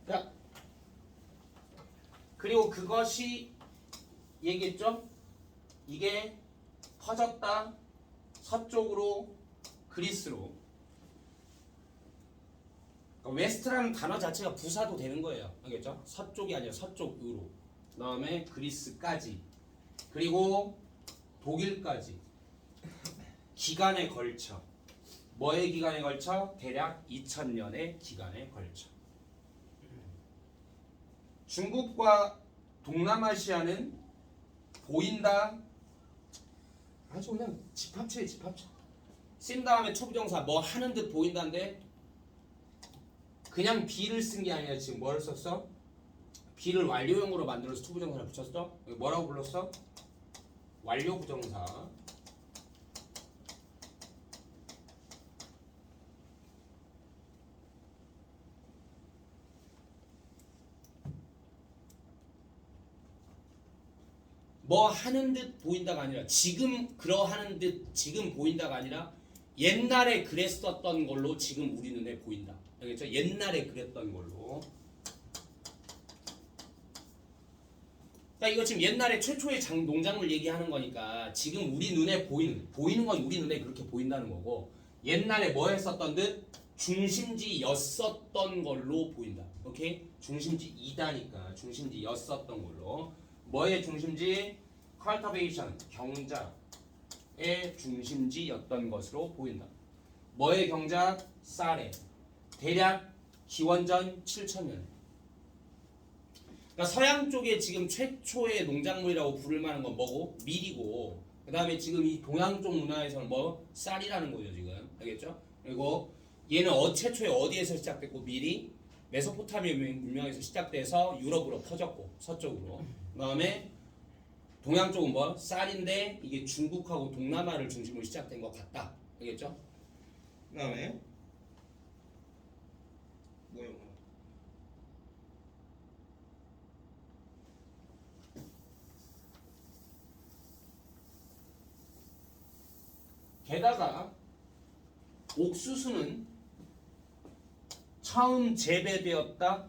자, 그리고 그것이 얘기했죠? 이게 퍼졌다 서쪽으로 그리스로. 그러니까 웨스트라는 단어 자체가 부사도 되는 거예요. 알겠죠? 서쪽이 아니라 서쪽으로. 그다음에 그리스까지. 그리고 독일까지. 기간에 걸쳐. 뭐의 기간에 걸쳐? 대략 2000년의 기간에 걸쳐. 중국과 동남아시아는 보인다. 아주 그냥 집합체에 집합체. 쓴 다음에 초부정사 뭐 하는 듯 보인다인데 그냥 be를 쓴 게 아니라 지금 뭐를 썼어? be를 완료형으로 만들어서 투부정사를 붙였어? 뭐라고 불렀어? 완료 부정사. 뭐 하는 듯 보인다가 아니라 지금 그러하는 듯 지금 보인다가 아니라 옛날에 그랬었던 걸로 지금 우리 눈에 보인다. 알겠죠? 옛날에 그랬던 걸로. 그러니까 이거 지금 옛날에 최초의 농작물 얘기하는 거니까 지금 우리 눈에 보이는 건 우리 눈에 그렇게 보인다는 거고 옛날에 뭐 했었던 듯 중심지였었던 걸로 보인다. 오케이? 중심지이다니까 중심지였었던 걸로. 뭐의 중심지? cultivation, 경작의 중심지였던 것으로 보인다. 뭐의 경작? 쌀의. 대략 기원전 7000년. 그러니까 서양 쪽에 지금 최초의 농작물이라고 부를 만한 건 뭐고? 밀이고. 그 다음에 지금 이 동양 쪽 문화에서는 뭐? 쌀이라는 거죠 지금. 알겠죠? 그리고 얘는 최초에 어디에서 시작됐고 밀이 메소포타미아 문명에서 시작돼서 유럽으로 퍼졌고 서쪽으로. 그 다음에 동양 쪽은 뭐? 쌀인데 이게 중국하고 동남아를 중심으로 시작된 것 같다. 알겠죠? 그 다음에 뭐요? 게다가 옥수수는 처음 재배되었다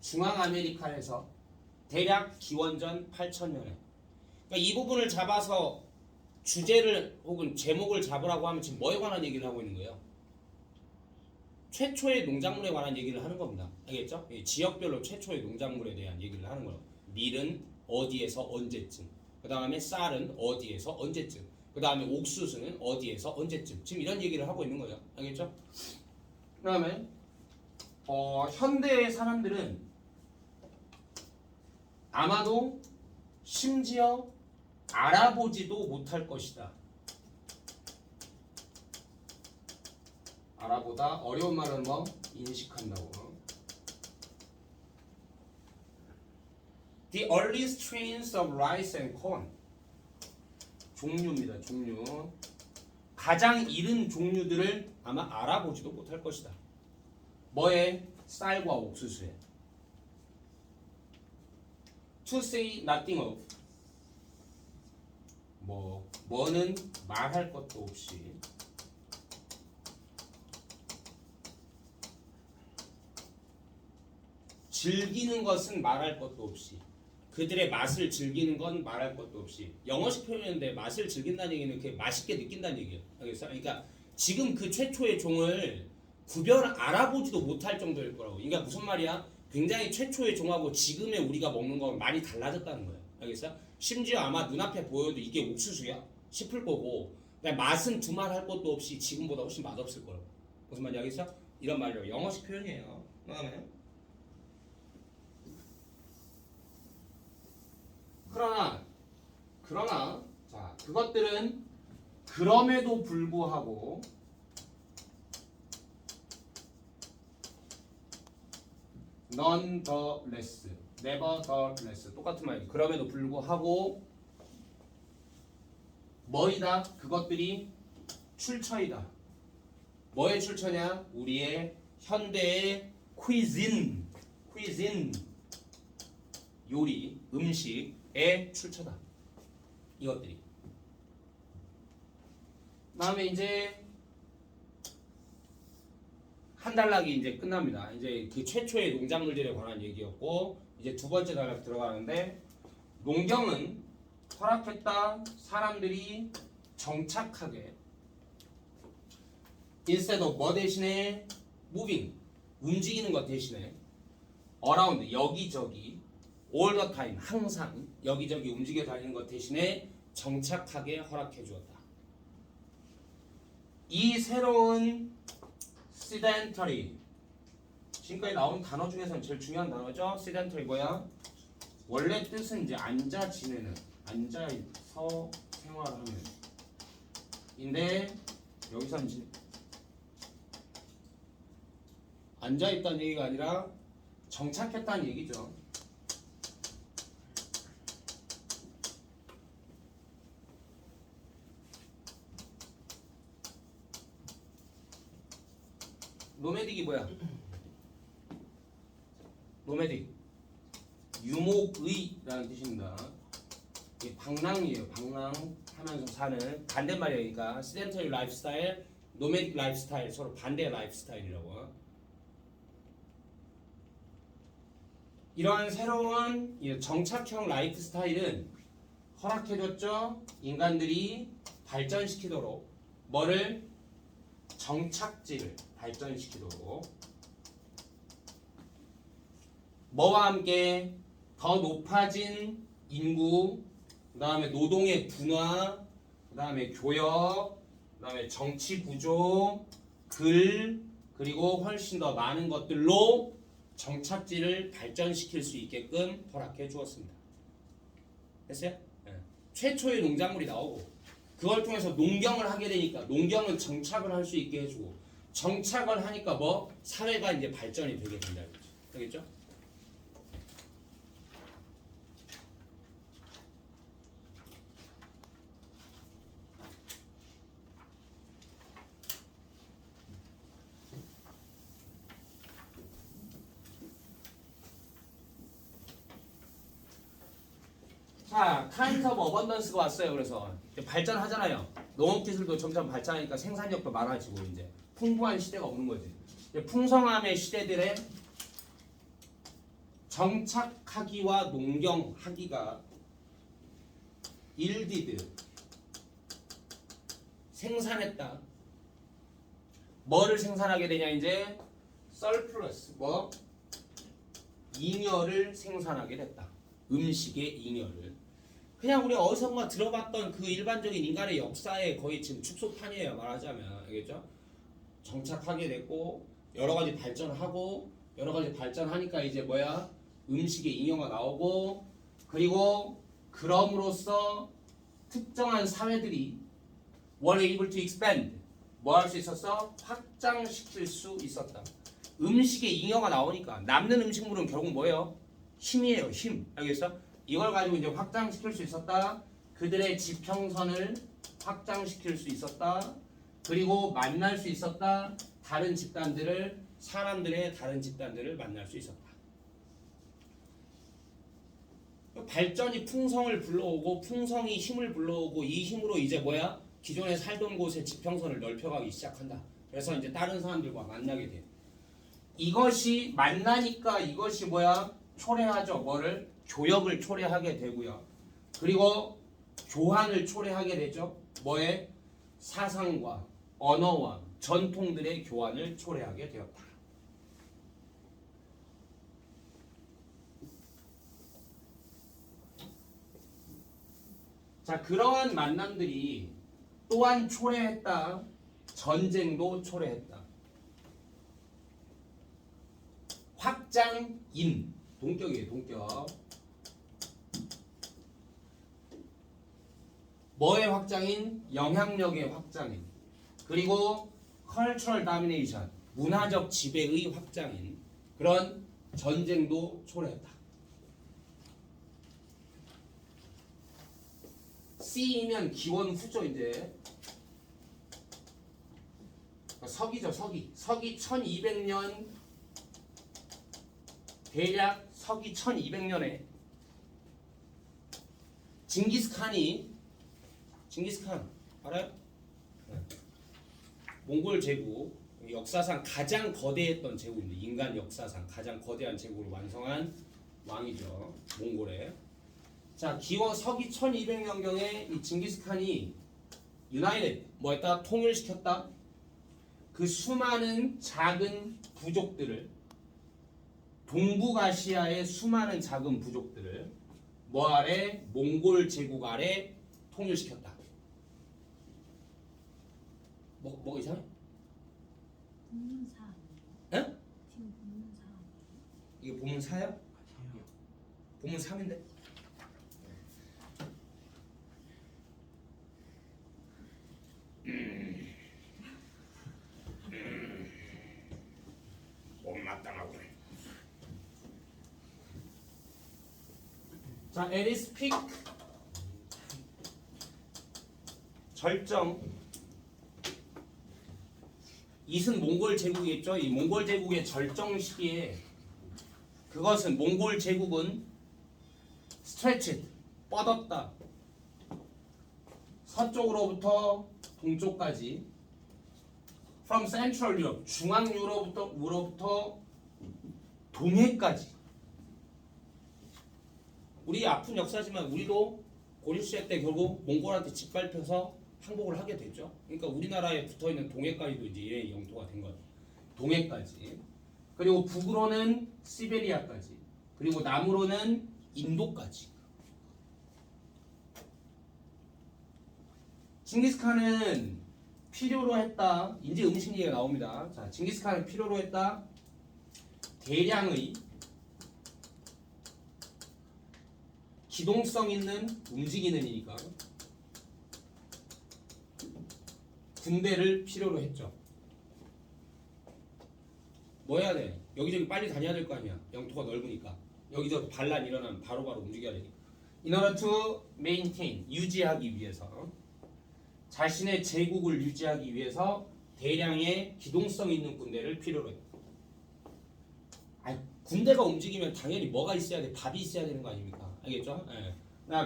중앙아메리카에서 대략 기원전 8000년에. 그러니까 이 부분을 잡아서 주제를 혹은 제목을 잡으라고 하면 지금 뭐에 관한 얘기를 하고 있는 거예요? 최초의 농작물에 관한 얘기를 하는 겁니다. 알겠죠? 지역별로 최초의 농작물에 대한 얘기를 하는 거예요. 밀은 어디에서 언제쯤, 그 다음에 쌀은 어디에서 언제쯤, 그 다음에 옥수수는 어디에서 언제쯤. 지금 이런 얘기를 하고 있는 거예요. 알겠죠? 그 다음에 현대의 사람들은 아마도 심지어 알아보지도 못할 것이다. 알아보다 어려운 말은 뭐? 인식한다고. The early strains of rice and corn. 종류입니다. 종류. 가장 이른 종류들을 아마 알아보지도 못할 것이다. 뭐에? 쌀과 옥수수에. To say nothing of. 뭐는 말할 것도 없이. 즐기는 것은 말할 것도 없이. 그들의 맛을 즐기는 건 말할 것도 없이. 영어식 표현인데 맛을 즐긴다는 얘기는 그렇게 맛있게 느낀다는 얘기예요. 알겠어? 그러니까 지금 그 최초의 종을 알아보지도 못할 정도일 거라고. 그러니까 무슨 말이야? 굉장히 최초의 종하고 지금의 우리가 먹는 건 많이 달라졌다는 거예요. 알겠어? 심지어 아마 눈앞에 보여도 이게 옥수수야? 싶을 거고 맛은 두말할 것도 없이 지금보다 훨씬 맛없을 거라고. 무슨 말인지 알겠어? 이런 말이라고. 영어식 표현이에요. 그다음에 그러나 자, 그것들은 그럼에도 불구하고 nonetheless, nevertheless 똑같은 말이에요. 그럼에도 불구하고 뭐이다? 그것들이 출처이다. 뭐의 출처냐? 우리의 현대의 cuisine 요리, 음식의 출처다. 이것들이. 다음에 이제 한 단락이 이제 끝납니다. 이제 그 최초의 농작물들에 관한 얘기였고 이제 두 번째 단락 들어가는데 농경은 허락했다 사람들이 정착하게 instead of 뭐 대신에 moving 움직이는 것 대신에 around 여기저기 all the time 항상 여기저기 움직여 다니는 것 대신에 정착하게 허락해 주었다. 이 새로운 sedentary 지금까지 나온 단어 중에서는 제일 중요한 단어죠. sedentary 뭐야? 원래 뜻은 이제 앉아 지내는 앉아서 생활하는 인데 여기서는 앉아 있다는 얘기가 아니라 정착했다는 얘기죠. 노매딕이 뭐야? 노매딕 유목의라는 뜻입니다. 이게 방랑이에요. 방랑하면서 사는 반대말이에요. 그러니까 sedentary lifestyle, nomadic lifestyle 서로 반대 라이프스타일이라고. 이러한 새로운 정착형 라이프 스타일은 허락해줬죠. 인간들이 발전시키도록 뭐를 정착지를 발전시키도록 뭐와 함께 더 높아진 인구, 그 다음에 노동의 분화, 그 다음에 교역, 그 다음에 정치 구조, 그리고 훨씬 더 많은 것들로 정착지를 발전시킬 수 있게끔 허락해 주었습니다. 됐어요? 네. 최초의 농작물이 나오고 그걸 통해서 농경을 하게 되니까 농경은 정착을 할 수 있게 해주고 정착을 하니까 뭐 사회가 이제 발전이 되게 된다. 알겠죠? 자, kinds of abundance가 왔어요. 그래서 이제 발전하잖아요. 농업기술도 점점 발전하니까 생산력도 많아지고 이제 풍부한 시대가 오는 거지. 이제 풍성함의 시대들에 정착하기와 농경하기가 yielded 생산했다. 뭐를 생산하게 되냐 이제 surplus 뭐 잉여를 생산하게 됐다. 음식의 잉여를. 그냥 우리 어디선가 들어봤던 그 일반적인 인간의 역사의 거의 지금 축소판이에요. 말하자면 알겠죠? 정착하게 됐고 여러 가지 발전하고 여러 가지 발전하니까 이제 뭐야? 음식의 잉여가 나오고 그리고 그럼으로써 특정한 사회들이 were able to expand 뭐 할 수 있었어? 확장시킬 수 있었다. 음식의 잉여가 나오니까 남는 음식물은 결국 뭐예요? 힘이에요. 힘. 알겠어? 이걸 가지고 이제 확장시킬 수 있었다. 그들의 지평선을 확장시킬 수 있었다. 그리고 만날 수 있었다. 다른 집단들을 사람들의 다른 집단들을 만날 수 있었다. 발전이 풍성을 불러오고 풍성이 힘을 불러오고 이 힘으로 이제 뭐야? 기존에 살던 곳의 지평선을 넓혀가기 시작한다. 그래서 이제 다른 사람들과 만나게 돼. 이것이 만나니까 이것이 뭐야? 초래하죠. 뭐를? 교역을 초래하게 되고요. 그리고 교환을 초래하게 되죠. 뭐에? 사상과 언어와 전통들의 교환을 초래하게 되었다. 자, 그러한 만남들이 또한 초래했다. 전쟁도 초래했다. 확장인 동격이에요. 동격. 뭐의 확장인? 영향력의 확장인. 그리고 cultural domination 문화적 지배의 확장인 그런 전쟁도 초래했다. C이면 기원 후죠. 이제 서기죠. 서기 1200년 대략 서기 1200년에 징기스칸 알아요? 네. 몽골 제국 역사상 가장 거대했던 제국입니다. 인간 역사상 가장 거대한 제국을 완성한 왕이죠. 몽골의. 자, 기원 서기 1200년경에 이 징기스칸이 유나이티드 뭐 했다? 통일시켰다. 그 수많은 작은 부족들을 동북아시아의 수많은 작은 부족들을 뭐 아래? 몽골 제국 아래 통일시켰다. 뭐가 이상해? 본문사 에? 지금 본문사 이게 보문 4야? 보문 3인데? 못마땅하고. 자, 에리스 픽 절정. 이슨 몽골 제국이 있죠. 이 몽골 제국의 절정 시기에 그것은 몽골 제국은 스트레치 뻗었다. 서쪽으로부터 동쪽까지 from Central Europe 중앙 유럽부터 동해까지. 우리 아픈 역사지만 우리도 고려시대 때 결국 몽골한테 짓밟혀서 항복을 하게 됐죠. 그러니까 우리나라에 붙어있는 동해까지도 이제 얘의 영토가 된 거예요. 동해까지. 그리고 북으로는 시베리아까지. 그리고 남으로는 인도까지. 징기스칸은 필요로 했다. 이제 음식 얘기가 나옵니다. 자, 징기스칸은 필요로 했다. 대량의 기동성 있는 움직이는 이니까 군대를 필요로 했죠. 뭐 해야 돼? 여기저기 빨리 다녀야 될 거 아니야. 영토가 넓으니까. 여기저기 반란 일어나면 바로바로 움직여야 되니까. In order to maintain, 유지하기 위해서 자신의 제국을 유지하기 위해서 대량의 기동성 있는 군대를 필요로 했다. 군대가 움직이면 당연히 뭐가 있어야 돼? 밥이 있어야 되는 거 아닙니까? 알겠죠? 예.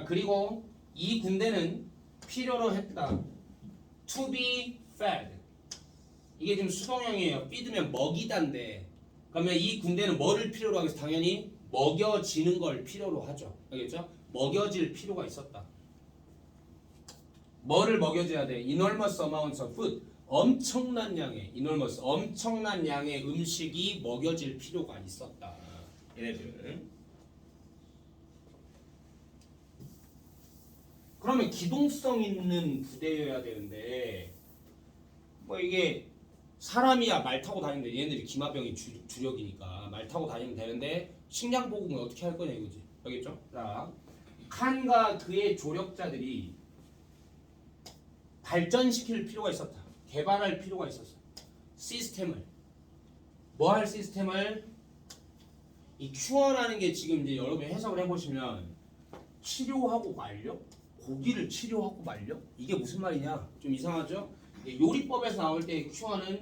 그리고 이 군대는 필요로 했다. To be fed. 이게 지금 수동형이에요. feed면 먹이다인데 그러면 이 군대는 뭐를 필요로 하겠어? 당연히 먹여지는 걸 필요로 하죠. 알겠죠? 먹여질 필요가 있었다. 뭐를 먹여줘야 돼? Enormous amounts of food. 엄청난 양의 엄청난 양의 음식이 먹여질 필요가 있었다. 얘네들은. 그러면 기동성 있는 부대여야 되는데 뭐 이게 사람이야 말 타고 다니는데 얘네들이 기마병이 주력이니까 말 타고 다니면 되는데 식량 보급은 어떻게 할 거냐 이거지. 알겠죠? 자, 칸과 그의 조력자들이 발전시킬 필요가 있었다. 개발할 필요가 있었어. 시스템을. 뭐 할 시스템을? 이 큐어라는 게 지금 이제 여러분이 해석을 해보시면 치료하고 말려? 고기를 치료하고 말려? 이게 무슨 말이냐? 좀 이상하죠? 요리법에서 나올 때 큐어는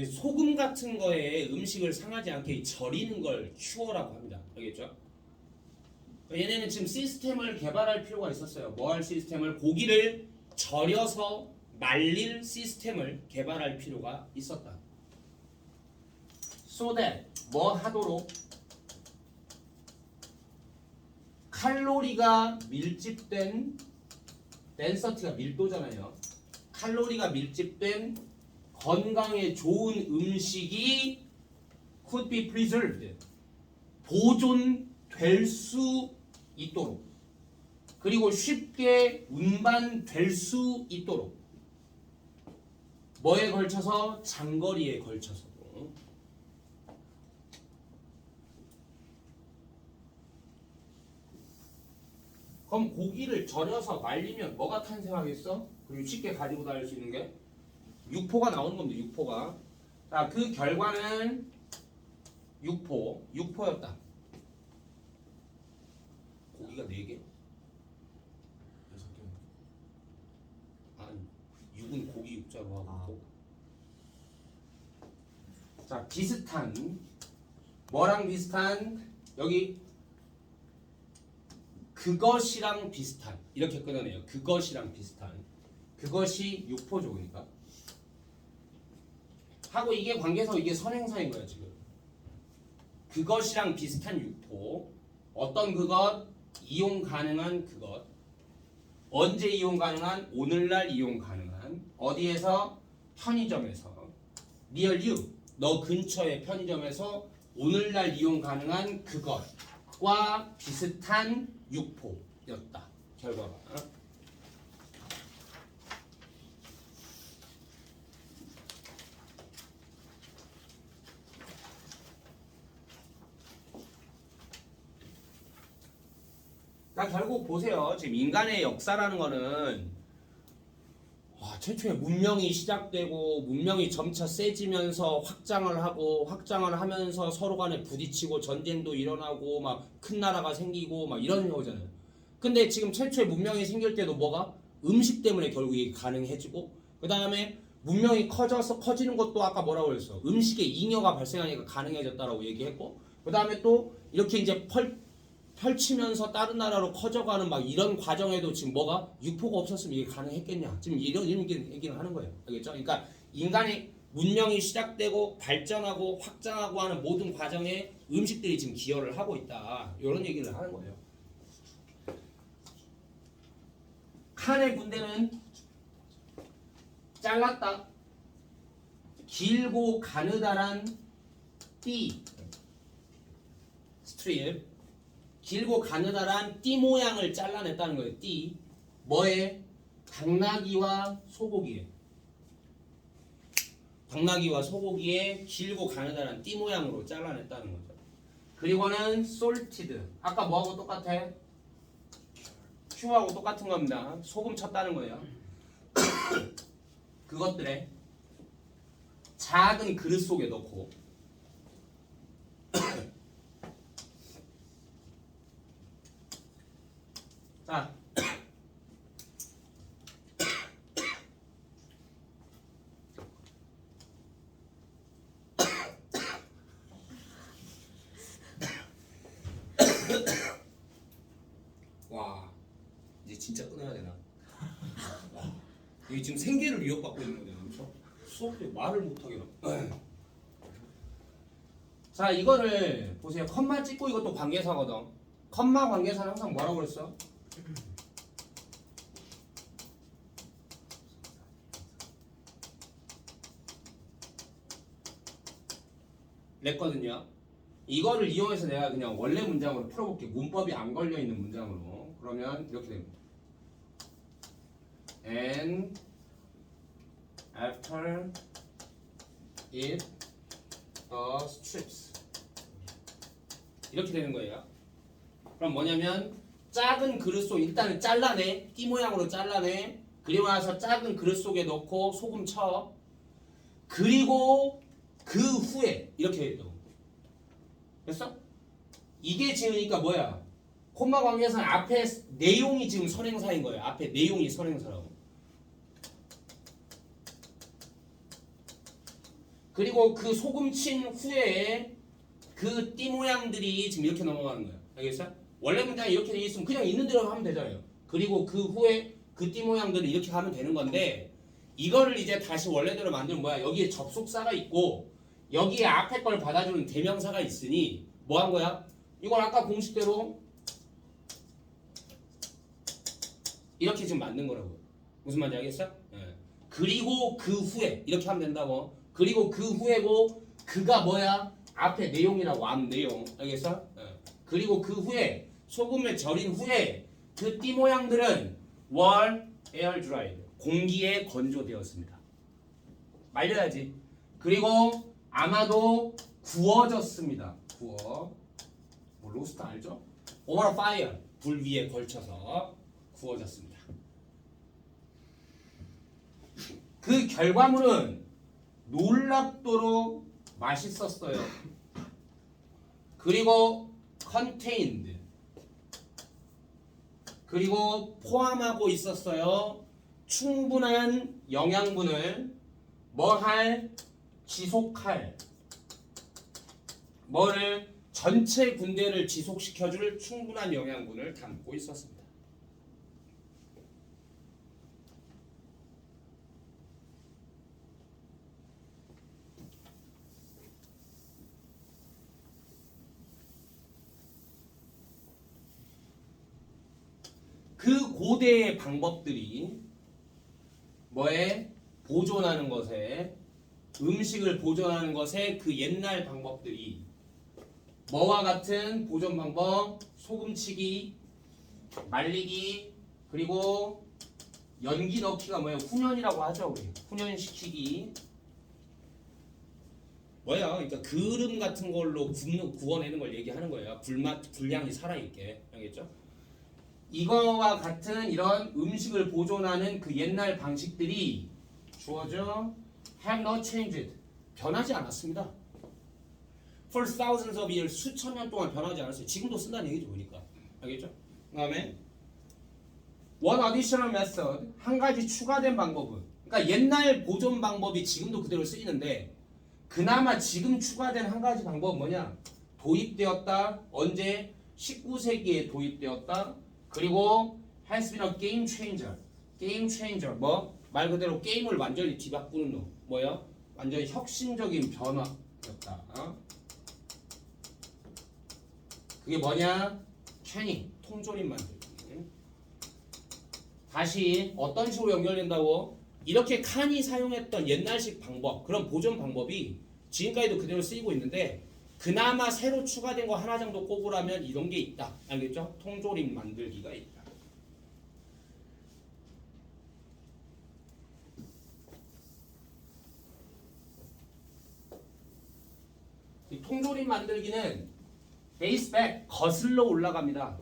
소금 같은 거에 음식을 상하지 않게 절이는 걸 큐어라고 합니다. 알겠죠? 얘네는 지금 시스템을 개발할 필요가 있었어요. 뭐 할 시스템을? 고기를 절여서 말릴 시스템을 개발할 필요가 있었다. So that 뭐 하도록 칼로리가 밀집된 덴서티가 밀도잖아요. 칼로리가 밀집된 건강에 좋은 음식이 could be preserved 보존될 수 있도록 그리고 쉽게 운반될 수 있도록 뭐에 걸쳐서? 장거리에 걸쳐서. 그럼 고기를 절여서 말리면 뭐가 탄생하겠어? 그리고 쉽게 가지고 다닐 수 있는 게 육포가 나오는 겁니다. 육포가. 자, 그 결과는 육포였다. 고기가 4개? 6개. 아니, 육은 고기 육자로 하고. 자, 비슷한 뭐랑 비슷한 여기 그것이랑 비슷한 이렇게 끊어내요. 그것이랑 비슷한 그것이 육포죠. 그러니까 하고 이게 관계에서 이게 선행사인 거야 지금. 그것이랑 비슷한 육포 어떤 그것? 이용 가능한 그것. 언제 이용 가능한? 오늘날 이용 가능한. 어디에서? 편의점에서. near you 너 근처의 편의점에서 오늘날 이용 가능한 그것과 비슷한 육포였다. 결과가. 그러니까 결국 보세요. 지금 인간의 역사라는 거는 최초에 문명이 시작되고 문명이 점차 세지면서 확장을 하고 확장을 하면서 서로 간에 부딪히고 전쟁도 일어나고 막 큰 나라가 생기고 막 이런 거잖아요. 근데 지금 최초에 문명이 생길 때도 뭐가? 음식 때문에 결국 이게 가능해지고 그 다음에 문명이 커지는 것도 아까 뭐라고 그랬어? 음식에 잉여가 발생하니까 가능해졌다라고 얘기했고 그 다음에 또 이렇게 이제 펼치면서 다른 나라로 커져가는 막 이런 과정에도 지금 뭐가 육포가 없었으면 이게 가능했겠냐? 지금 이런 얘기를 하는 거예요. 알겠죠? 그러니까 인간의 문명이 시작되고 발전하고 확장하고 하는 모든 과정에 음식들이 지금 기여를 하고 있다. 이런 얘기를 하는 거예요. 칸의 군대는 잘랐다. 길고 가느다란 띠 스트립 길고 가느다란 띠 모양을 잘라냈다는 거예요. 띠 뭐에? 당나귀와 소고기에 당나귀와 소고기에 길고 가느다란 띠 모양으로 잘라냈다는 거죠. 그리고는 salted 아까 뭐하고 똑같아? Q하고 똑같은 겁니다. 소금 쳤다는 거예요. 그것들에 작은 그릇 속에 넣고 자 와 이제 진짜 끊어야 되나? 와, 이게 지금 생계를 위협받고 있는 거잖아. 그렇죠? 수업 때 말을 못하게 나. 자 이거를 보세요. 컴마 찍고 이것도 관계사거든. 컴마 관계사는 항상 뭐라고 그랬어? 랬거든요. 이거를 이용해서 내가 그냥 원래 문장으로 풀어볼게. 문법이 안 걸려있는 문장으로. 그러면 이렇게 됩니다. And after it the strips 이렇게 되는 거예요. 그럼 뭐냐면 작은 그릇 속 일단은 잘라내. 띠 모양으로 잘라내. 그리고 나서 작은 그릇 속에 넣고 소금 쳐. 그리고 그 후에 이렇게 해요. 됐어? 이게 지으니까 뭐야? 콤마 관계에서는 앞에 내용이 지금 선행사인 거예요. 앞에 내용이 선행사라고. 그리고 그 소금 친 후에 그 띠 모양들이 지금 이렇게 넘어가는 거예요. 알겠어? 원래 문장이 이렇게 돼 있으면 그냥 있는 대로 하면 되잖아요. 그리고 그 후에 그 띠 모양들을 이렇게 하면 되는 건데 이거를 이제 다시 원래대로 만들면 뭐야? 여기에 접속사가 있고 여기에 앞에 걸 받아주는 대명사가 있으니 뭐 한 거야? 이걸 아까 공식대로 이렇게 지금 만든 거라고. 무슨 말인지 알겠어? 네. 그리고 그 후에 이렇게 하면 된다고. 그리고 그 후에고 그가 뭐야? 앞에 내용이라고 앞 내용. 알겠어? 네. 그리고 그 후에 소금에 절인 후에 그 띠 모양들은 were air dried 공기에 건조되었습니다. 말려야지. 그리고 아마도 구워졌습니다. 구워. 뭐 로스트 알죠? over fire 불 위에 걸쳐서 구워졌습니다. 그 결과물은 놀랍도록 맛있었어요. 그리고 contained 그리고 포함하고 있었어요. 충분한 영양분을 뭐 할? 지속할 뭐를 전체 군대를 지속시켜줄 충분한 영양분을 담고 있었습니다. 그 고대의 방법들이 뭐에 보존하는 것에 음식을 보존하는 것에 그 옛날 방법들이 뭐와 같은 보존 방법 소금치기, 말리기 그리고 연기 넣기가 뭐예요? 훈연이라고 하죠. 우리 훈연시키기 뭐야? 그러니까 그름 같은 걸로 구워내는 걸 얘기하는 거예요. 불량이 살아있게 알겠죠? 이거와 같은 이런 음식을 보존하는 그 옛날 방식들이 주어져 have not changed 변하지 않았습니다. For thousands of years 수천 년 동안 변하지 않았어요. 지금도 쓴다는 얘기죠, 보니까 알겠죠? 그다음에 one additional method 한 가지 추가된 방법은 그러니까 옛날 보존 방법이 지금도 그대로 쓰이는데 그나마 지금 추가된 한 가지 방법은 뭐냐? 도입되었다. 언제? 19세기에 도입되었다. 그리고 has been a game changer. 게임 체인저 뭐? 말 그대로 게임을 완전히 뒤바꾸는 놈. 뭐야? 완전히 혁신적인 변화였다. 그게 뭐냐? 캐닝, 통조림 만들기. 다시 어떤 식으로 연결된다고? 이렇게 칸이 사용했던 옛날식 방법, 그런 보존 방법이 지금까지도 그대로 쓰이고 있는데 그나마 새로 추가된 거 하나 정도 꼽으라면 이런 게 있다. 알겠죠? 통조림 만들기가 있다. 이 통조림 만들기는 베이스백 거슬러 올라갑니다.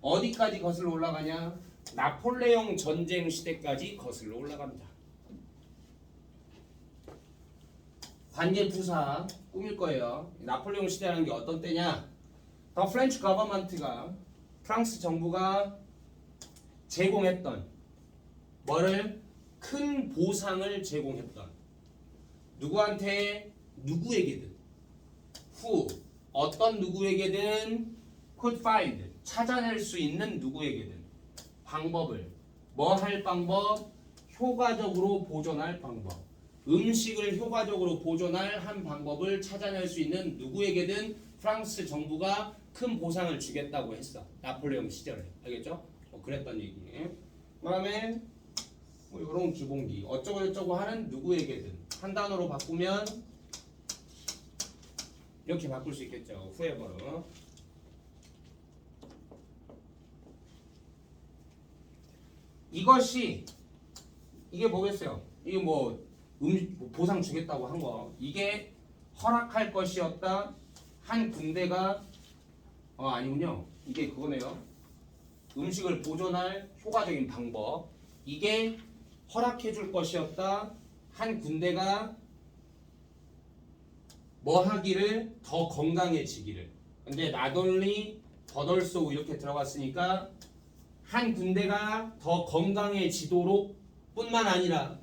어디까지 거슬러 올라가냐? 나폴레옹 전쟁 시대까지 거슬러 올라갑니다. 관계부사 꾸밀 거예요. 나폴레옹 시대라는 게 어떤 때냐? The French government가 프랑스 정부가 제공했던 뭐를 큰 보상을 제공했던 누구한테 누구에게든 who 어떤 누구에게든 could find 찾아낼 수 있는 누구에게든 방법을 뭐 할 방법 효과적으로 보존할 방법 음식을 효과적으로 보존할 한 방법을 찾아낼 수 있는 누구에게든 프랑스 정부가 큰 보상을 주겠다고 했어. 나폴레옹 시절에 알겠죠? 그랬던 얘기. 그다음에 뭐 이런 기본기 어쩌고 저쩌고 하는 누구에게든 한 단어로 바꾸면 이렇게 바꿀 수 있겠죠. whoever. 이게 뭐겠어요? 이게 뭐 보상 주겠다고 한 거. 이게 허락할 것이었다. 한 군대가 아니군요. 이게 그거네요. 음식을 보존할 효과적인 방법. 이게 허락해 줄 것이었다. 한 군대가 뭐 하기를 더 건강해지기를. 근데 not only but also 이렇게 들어갔으니까 한 군대가 더 건강해지도록 뿐만 아니라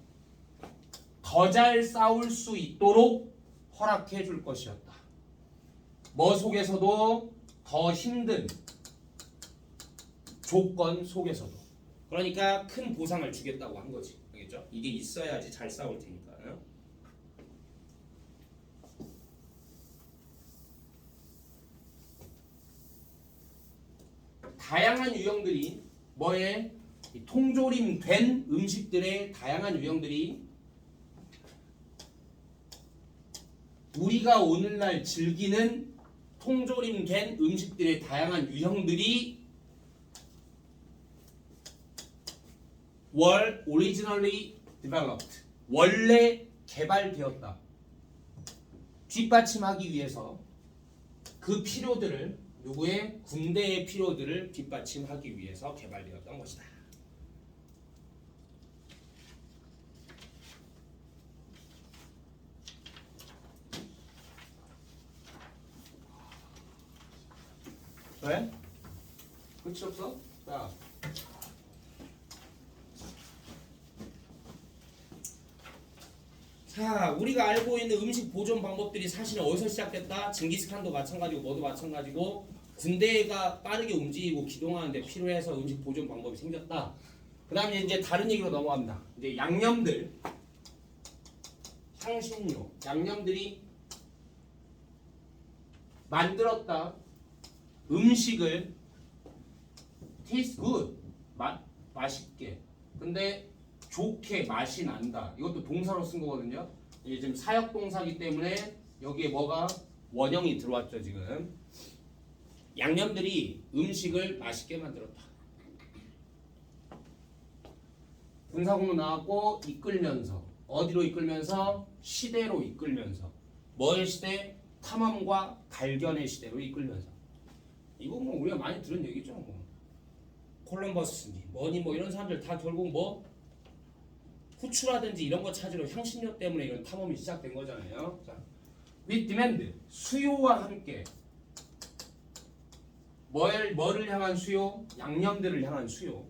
더 잘 싸울 수 있도록 허락해 줄 것이었다. 뭐 속에서도 더 힘든 조건 속에서도. 그러니까 큰 보상을 주겠다고 한 거지. 알겠죠? 이게 있어야지 잘 싸울 테니까요. 다양한 유형들이 뭐에 통조림된 음식들의 다양한 유형들이 우리가 오늘날 즐기는 통조림된 음식들의 다양한 유형들이 were originally developed 원래 개발되었다. 뒷받침하기 위해서 그 필요들을 누구의 군대의 필요들을 뒷받침하기 위해서 개발되었던 것이다. 왜? 끝이 없어? 자. 자, 우리가 알고 있는 음식 보존 방법들이 사실은 어디서 시작됐다? 징기스칸도 마찬가지고 뭐도 마찬가지고 군대가 빠르게 움직이고 기동하는데 필요해서 음식 보존 방법이 생겼다. 그 다음에 이제 다른 얘기로 넘어갑니다. 이제 양념들, 향신료, 양념들이 만들었다. 음식을 taste good, 맛있게. 근데 좋게 맛이 난다. 이것도 동사로 쓴 거거든요. 이게 지금 사역 동사기 때문에 여기에 뭐가 원형이 들어왔죠 지금. 양념들이 음식을 맛있게 만들었다. 분사구문 나왔고 이끌면서 어디로 이끌면서 시대로 이끌면서 뭐의 시대? 탐험과 발견의 시대로 이끌면서. 이거 뭐 우리가 많이 들은 얘기죠. 뭐. 콜럼버스니 뭐니 뭐 이런 사람들 다 결국 뭐 후추라든지 이런 거 찾으러 향신료 때문에 이런 탐험이 시작된 거잖아요. 자, with demand 수요와 함께 뭐를 향한 수요? 양념들을 향한 수요.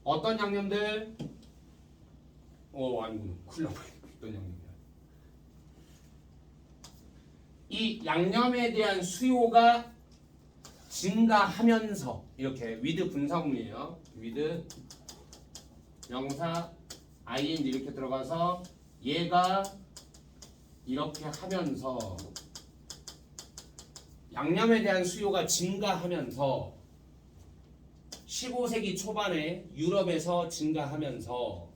어떤 양념들? 아니구나. 큰일 나버렸네. 어떤 양념들? 이 양념에 대한 수요가 증가하면서 이렇게 with 분사구문이에요. with 명사 ing 이렇게 들어가서 얘가 이렇게 하면서 양념에 대한 수요가 증가하면서 15세기 초반에 유럽에서 증가하면서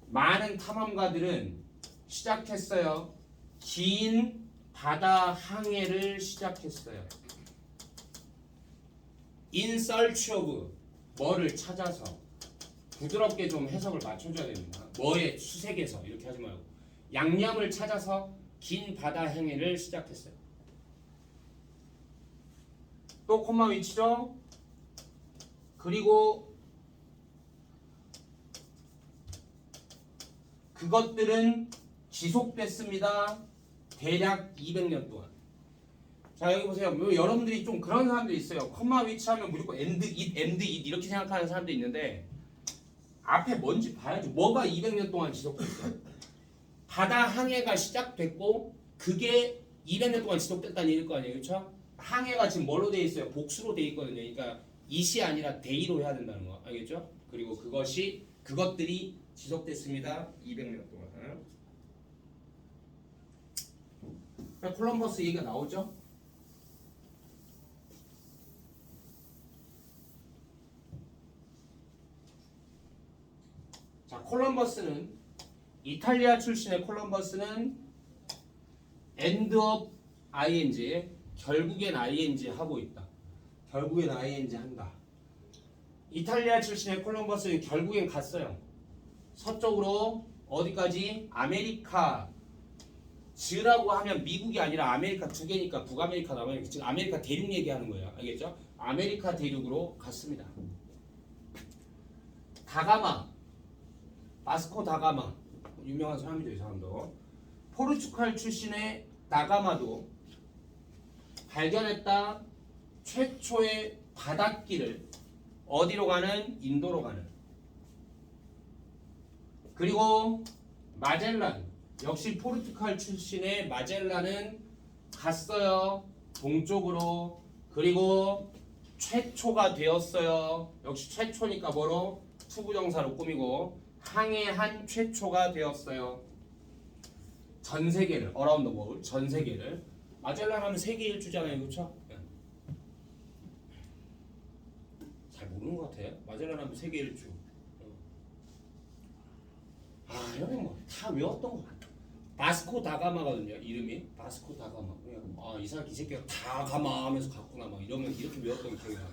많은 탐험가들은 시작했어요. 긴 바다 항해를 시작했어요. In search of 뭐를 찾아서 부드럽게 좀 해석을 맞춰줘야 됩니다. 뭐의 수색에서 이렇게 하지 말고 양념을 찾아서 긴 바다 항해를 시작했어요. 또 콤마 위치죠. 그리고 그것들은 지속됐습니다. 대략 200년 동안. 자 여기 보세요. 뭐 여러분들이 좀 그런 사람도 있어요. 콤마 위치하면 무조건 end it 이렇게 생각하는 사람도 있는데 앞에 뭔지 봐야죠. 뭐가 200년 동안 지속됐어요? 바다 항해가 시작됐고 그게 200년 동안 지속됐다는 얘기일 거 아니에요. 그렇죠? 항해가 지금 뭘로 돼 있어요? 복수로 돼 있거든요. 그러니까 it이 아니라 day로 해야 된다는 거. 알겠죠? 그리고 그것들이 지속됐습니다. 200년 동안. 콜럼버스 얘기가 나오죠? 자, 콜럼버스는 이탈리아 출신의 콜럼버스는 end of ing 결국엔 ing 하고 있다. 결국엔 ing 한다. 이탈리아 출신의 콜럼버스는 결국엔 갔어요. 서쪽으로 어디까지? 아메리카. 즈라고 하면 미국이 아니라 아메리카 두 개니까 북아메리카, 남아메리카. 지금 아메리카 대륙 얘기하는 거예요. 알겠죠? 아메리카 대륙으로 갔습니다. 다가마. 바스코 다가마. 유명한 사람이죠, 이 사람도. 포르투갈 출신의 다가마도 발견했다. 최초의 바닷길을 어디로 가는? 인도로 가는. 그리고 마젤란 역시 포르투갈 출신의 마젤란은 갔어요. 동쪽으로. 그리고 최초가 되었어요. 역시 최초니까 뭐로? 투부정사로 꾸미고 항해한 최초가 되었어요. 전 세계를 around the world 전 세계를 마젤란 하면 세계 일주잖아요. 그렇죠? 잘 모르는 것 같아. 마젤란 하면 세계 일주. 형님 뭐다 외웠던 것 같아. 바스코 다가마거든요. 이름이 바스코 다가마. 이 사람 이 새끼가 다가마 하면서 갔구나 막 이러면 이렇게 외웠던 기억이 나.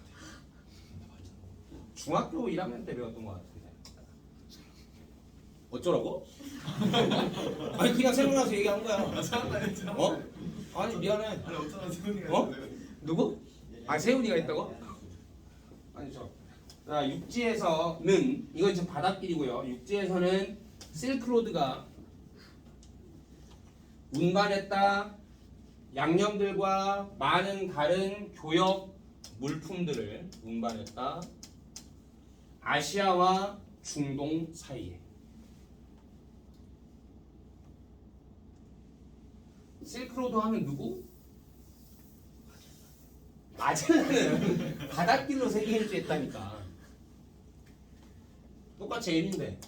중학교 1학년 때 배웠던 것 같은데. 어쩌라고? 아니 그냥 생각나서 얘기한 거야. 아니 미안해. 아니 어쩌다 세훈이가 누구? 세훈이가 있다고? 아니죠. 자, 육지에서는 이건 지금 바닷길이고요. 육지에서는 실크로드가 운반했다. 양념들과 많은 다른 교역 물품들을 운반했다. 아시아와 중동 사이에. 실크로드 하면 누구? 마젤란은 바닷길로 세계 일주했다니까. 똑같이 M인데.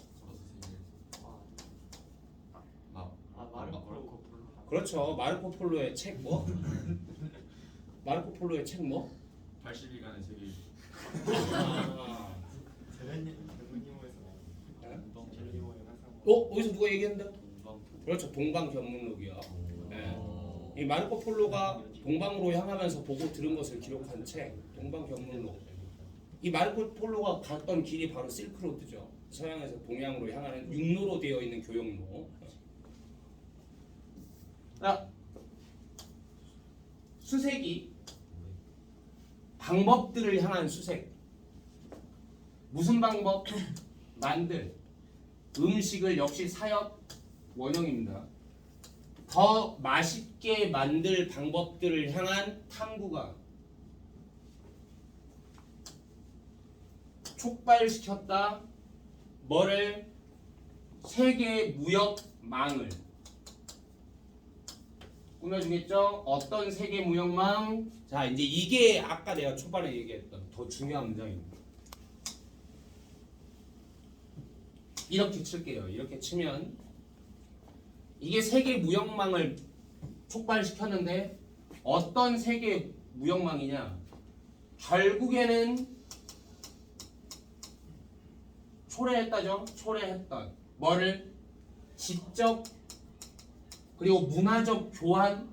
마르코 그렇죠. 마르코 폴로의 책 뭐? 마르코 폴로의 책 뭐? 80일간의 세계. 아. 대변님호에서 어디서 누가 얘기했는데? 그렇죠. 동방견문록이요. 네. 이 마르코 폴로가 동방으로 향하면서 보고 들은 것을 기록한 책 동방견문록. 이 마르코 폴로가 갔던 길이 바로 실크로드죠. 서양에서 동양으로 향하는 육로로 되어 있는 교역로. 자, 수색이 방법들을 향한 수색. 무슨 방법? 만들. 음식을 역시 사역 원형입니다. 더 맛있게 만들 방법들을 향한 탐구가 촉발시켰다. 뭐를? 세계 무역망을 꾸며주겠죠? 어떤 세계 무역망? 자, 이제 이게 아까 내가 초반에 얘기했던 더 중요한 문장입니다. 이렇게 칠게요. 이렇게 치면 이게 세계 무역망을 촉발시켰는데 어떤 세계 무역망이냐? 결국에는 초래했다죠. 초래했던 뭐를? 지적 그리고 문화적 교환,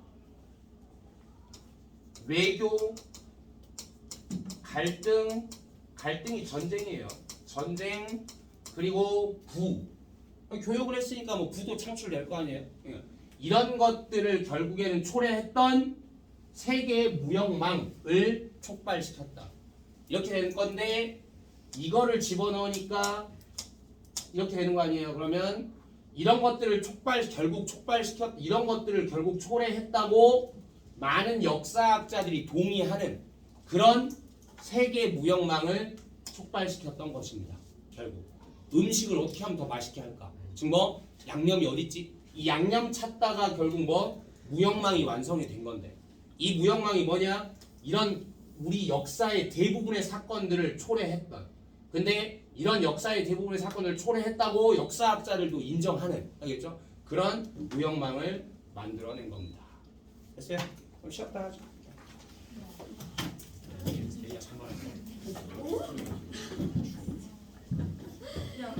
외교, 갈등이 전쟁이에요. 전쟁 그리고 부. 교육을 했으니까 뭐 부도 창출될 거 아니에요. 이런 것들을 결국에는 초래했던 세계 무역망을 촉발시켰다. 이렇게 되는 건데 이거를 집어넣으니까 이렇게 되는 거 아니에요. 그러면 이런 것들을 결국 촉발시켰 이런 것들을 결국 초래했다고 많은 역사학자들이 동의하는 그런 세계 무역망을 촉발시켰던 것입니다. 결국 음식을 어떻게 하면 더 맛있게 할까? 지금 뭐 양념이 어디 있지? 이 양념 찾다가 결국 뭐 무역망이 완성이 된 건데 이 무역망이 뭐냐? 이런 우리 역사의 대부분의 사건들을 초래했던 근데 이런 역사의 대부분의 사건을 초래했다고 역사학자들도 인정하는 알겠죠? 그런 무역망을 만들어낸 겁니다. 됐어요? 그럼 쉬었다 하죠. 야,